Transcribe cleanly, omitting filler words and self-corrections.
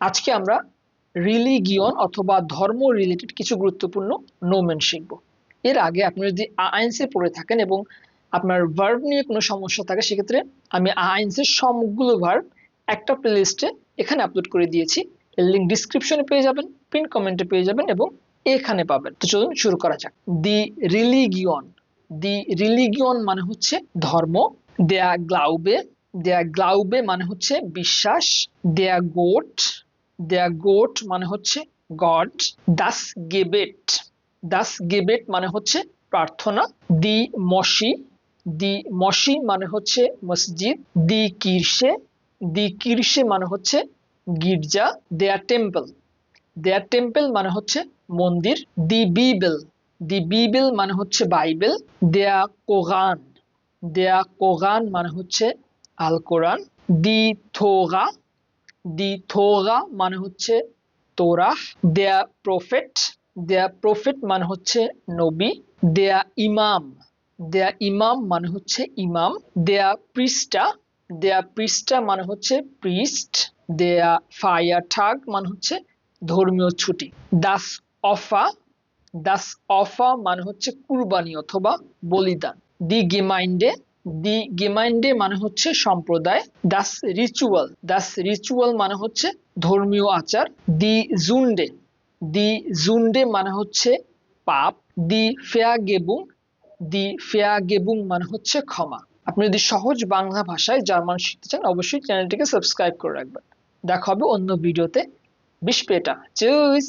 আজকে আমরা রিলিগিয়ন অথবা ধর্ম রিলেটেড কিছু গুরুত্বপূর্ণ নোমেন শিখব। এর আগে আপনি যদি আইএনসি পড়ে থাকেন এবং আপনার ভার্ব নিয়ে কোনো সমস্যা থাকে, সেক্ষেত্রে আমি আইএনসির সবগুলো ভার্ব একটা প্লেলিস্টে এখানে আপলোড করে দিয়েছি। এর লিঙ্ক ডিসক্রিপশনে পেয়ে যাবেন, পিন কমেন্টে পেয়ে যাবেন এবং এখানে পাবেন। তো চলুন শুরু করা যাক। দি রিলিগিয়ন, দি রিলিগিয়ন মানে হচ্ছে ধর্ম। দেয়া গ্লাউবে, দেয়া গ্লাউবে মানে হচ্ছে বিশ্বাস। দেয়া গোট, দেয়া গোট মানে হচ্ছে গড। দাস গেবেট, দাস গেবেট মানে হচ্ছে প্রার্থনা। দি মসি, দি মসি মানে হচ্ছে মসজিদ। দি কিরসে, দি কিরসে মানে হচ্ছে গির্জা। দেয়া টেম্পল, দেয়া টেম্পল মানে হচ্ছে মন্দির। দি বিবেল, দি বিবেল মানে হচ্ছে বাইবেল। দেয়া কোরআন, দেয়া কোরআন মানে হচ্ছে আল কোরআন। দি থোরা, দি থোরা মানে হচ্ছে তোরাহ। দেয়া প্রফেট, দেয়া প্রফেট মানে হচ্ছে নবী। দেয়া ইমাম, দেয়া ইমাম মানে হচ্ছে ইমাম। দেয়া পৃষ্ঠা, দেয়া পৃষ্ঠা মানে হচ্ছে প্রিস্ট। দেয়া ফায়ারটাগ মানে হচ্ছে ধর্মীয় ছুটি। দাস অফা, দাস অফা মানে হচ্ছে কুরবানি অথবা বলিদান। দি গেমাইন্ডে, দি গেমাইন্ডে মানে হচ্ছে সম্প্রদায়। দাস রিচুয়াল, দাস রিচুয়াল মানে হচ্ছে ধর্মীয় আচার। দি জুন্ডে, দি জুন্ডে মানে হচ্ছে পাপ। দি ফেয়াগেবুং, দি ফেয়াগেবুং মানে হচ্ছে ক্ষমা। আপনি যদি সহজ বাংলা ভাষায় জার্মান শিখতে চান, অবশ্যই চ্যানেলটিকে সাবস্ক্রাইব করে রাখবেন। দেখা হবে অন্য ভিডিওতে। বিশ পেটা চুস।